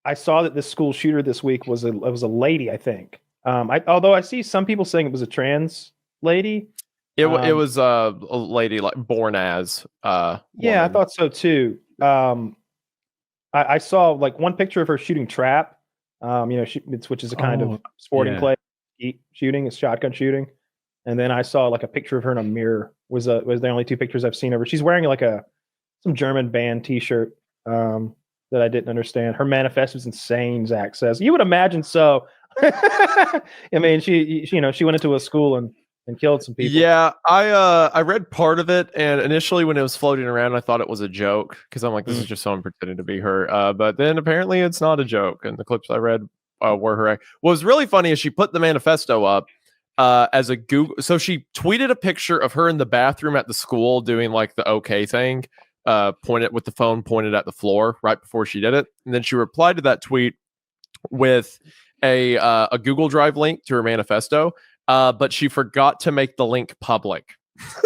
I saw that this school shooter this week was a lady, I think. Although I see some people saying it was a trans lady. It was a lady like born as yeah, woman. I thought so too. I saw like one picture of her shooting trap. Which is a kind of sporting clay shooting, it's shotgun shooting. And then I saw like a picture of her in a mirror. Was the only two pictures I've seen of her. She's wearing like some German band T-shirt that I didn't understand. Her manifest was insane. Zach says you would imagine so. I mean, she went into a school and killed some people. Yeah, I read part of it, and initially when it was floating around, I thought it was a joke because I'm like, this is just someone pretending to be her. But then apparently it's not a joke, and the clips I read were her. What was really funny is she put the manifesto up as a Google. So she tweeted a picture of her in the bathroom at the school doing like the okay thing, pointed with the phone pointed at the floor right before she did it, and then she replied to that tweet with a Google Drive link to her manifesto. But she forgot to make the link public.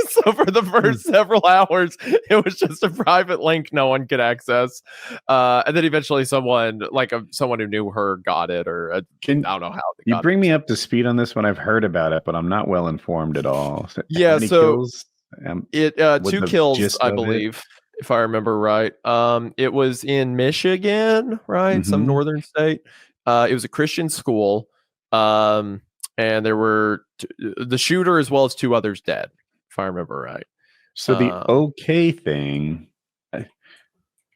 So for the first several hours, it was just a private link no one could access. And then eventually someone who knew her got it, or I don't know how. You bring me up to speed on this one. I've heard about it, but I'm not well informed at all. Yeah, so kills? 2 kills, I believe, if I remember right. It was in Michigan, right? Mm-hmm. Some northern state. It was a Christian school. And there were the shooter as well as 2 others dead, if I remember right. So the okay thing, I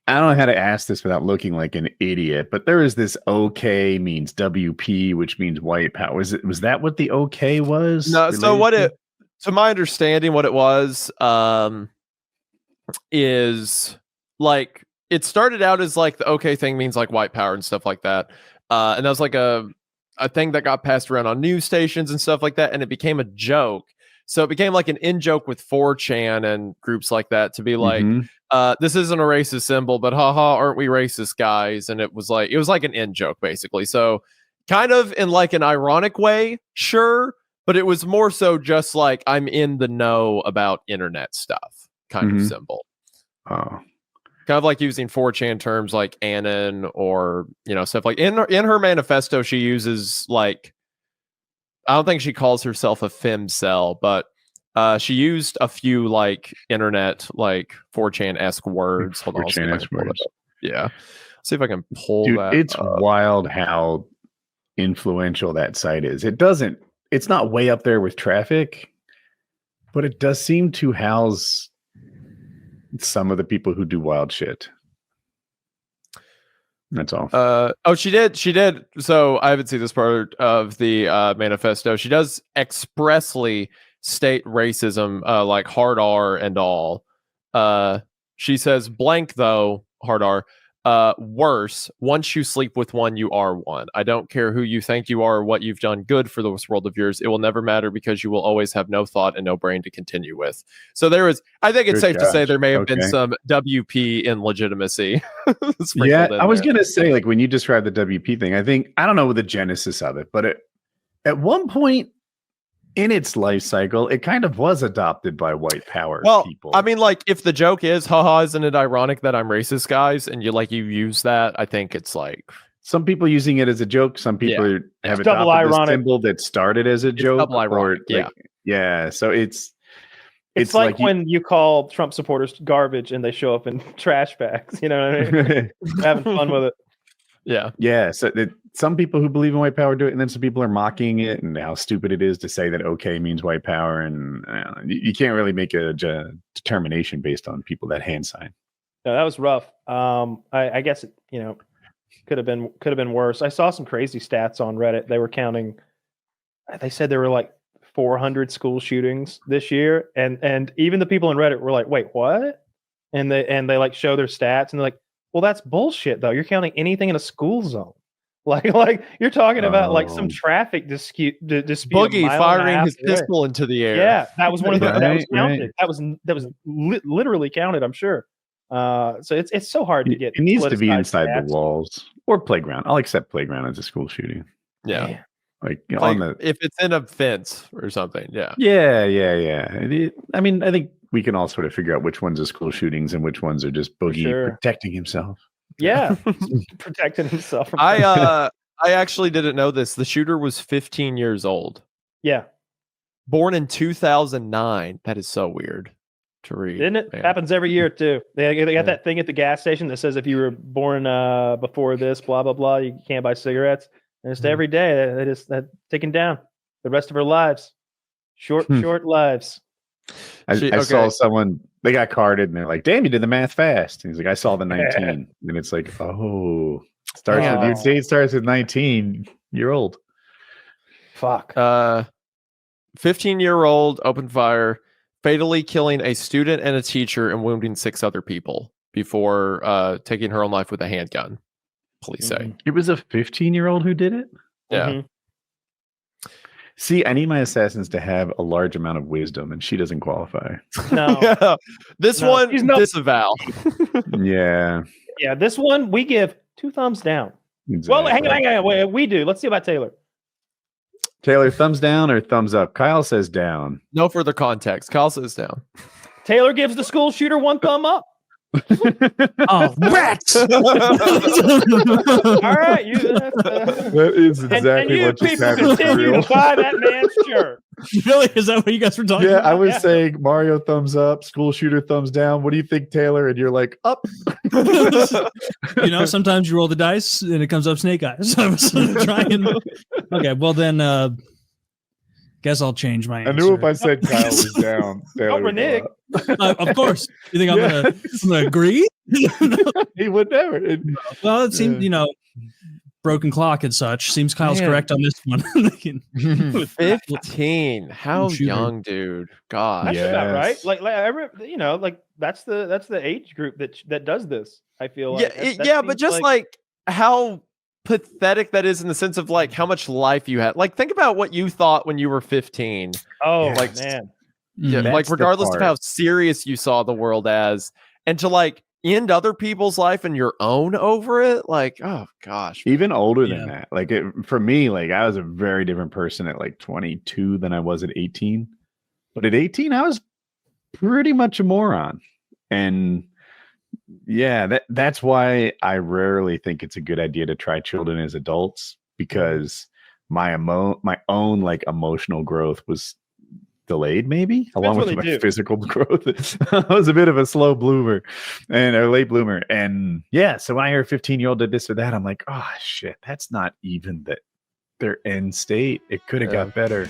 don't know how to ask this without looking like an idiot, but there is this okay means WP, which means white power. Was that what the okay was? No, so to my understanding, what it was is like it started out as like the okay thing means like white power and stuff like that. And that was like a thing that got passed around on news stations and stuff like that, and it became a joke. So it became like an in-joke with 4chan and groups like that to be like, this isn't a racist symbol, but haha, aren't we racist, guys? And it was like an in-joke, basically. So kind of in like an ironic way, sure, but it was more so just like I'm in the know about internet stuff kind of symbol. Oh. Kind of like using 4chan terms like Anon or, stuff like in her manifesto, she uses like, I don't think she calls herself a femcel, but she used a few like internet, like 4chan-esque words. Hold on, 4chan-esque words. Yeah. Let's see if I can pull that. It's wild how influential that site is. It's not way up there with traffic, but it does seem to house some of the people who do wild shit. That's all. She did. So I haven't seen this part of the manifesto. She does expressly state racism, like hard R and all. She says blank though, hard R. Worse, once you sleep with one, you are one. I don't care who you think you are or what you've done good for this world of yours. It will never matter because you will always have no thought and no brain to continue with. So I think it's safe to say there may have been some WP in legitimacy. Yeah, I was going to say, like, when you describe the WP thing, I don't know the genesis of it, but at one point in its life cycle, it kind of was adopted by white power people. I mean, like, if the joke is, haha, isn't it ironic that I'm racist, guys? And you use that, I think it's like... Some people using it as a joke. Some people have adopted the symbol that started as a joke. Double ironic, yeah. So it's like when you call Trump supporters garbage and they show up in trash bags. You know what I mean? Having fun with it. Yeah. So some people who believe in white power do it, and then some people are mocking it and how stupid it is to say that okay means white power, and you can't really make a determination based on people that hand sign. No, that was rough. I guess it, could have been worse. I saw some crazy stats on Reddit. They were counting. They said there were like 400 school shootings this year, and even the people in Reddit were like, "Wait, what?" And they like show their stats, and they're like, "Well, that's bullshit, though. You're counting anything in a school zone." Like you're talking about like some traffic dispute. Boogie firing his pistol into the air. Yeah, that was one of the that was counted. Right. That was literally counted. I'm sure. So it's so hard to get. It needs to be inside the walls or playground. I'll accept playground as a school shooting. Yeah, like if it's in a fence or something. Yeah. I mean, I think we can all sort of figure out which ones are school shootings and which ones are just Boogie protecting himself. Yeah, protecting himself from. I actually didn't know this. The shooter was 15 years old. Yeah, born in 2009. That is so weird to read. Isn't it? Man. Happens every year too. They got that thing at the gas station that says if you were born before this, blah blah blah, you can't buy cigarettes. And it's every day they just taking down the rest of her lives. Short lives. I saw someone, they got carded and they're like, damn, you did the math fast. And he's like, I saw the 19. And it's like, oh, your date starts with 19. You're old. Fuck. 15-year-old opened fire, fatally killing a student and a teacher and wounding 6 other people before taking her own life with a handgun. Police say it was a 15-year-old who did it. Yeah. Mm-hmm. See, I need my assassins to have a large amount of wisdom, and she doesn't qualify. No. This one, disavow. Yeah. Yeah, this one, we give 2 thumbs down. Exactly. Well, hang on. Wait, we do. Let's see about Taylor. Taylor, thumbs down or thumbs up? Kyle says down. No further context. Kyle says down. Taylor gives the school shooter 1 thumb up. Oh, rats! All right, that is exactly what just happened. Continue to buy that man's shirt. Really? Is that what you guys were talking about? Yeah, I was saying Mario thumbs up, school shooter thumbs down. What do you think, Taylor? And you're like, up. Sometimes you roll the dice and it comes up snake eyes. So I was trying. Okay, well then, guess I'll change my answer. I knew if I said Kyle was down, Taylor would renege. Of course. You think I'm gonna agree? He would never. Well, it seemed broken clock and such. Seems Kyle's correct on this one. 15. How young, dude? God. That's about right. Like that's the age group that does this. I feel like. Yeah, but just like how pathetic that is in the sense of like how much life you had. Like think about what you thought when you were 15. Oh, like man. Yeah, like regardless of how serious you saw the world as, and to like end other people's life and your own over it, like, oh gosh. Even older than that. Like for me, like I was a very different person at like 22 than I was at 18. But at 18, I was pretty much a moron. And yeah, that's why I rarely think it's a good idea to try children as adults, because my own like emotional growth was delayed, maybe along with my physical growth. I was a bit of a slow bloomer and a late bloomer. And yeah, so when I hear a 15-year-old did this or that, I'm like, oh shit, that's not even their end state. It could have got better.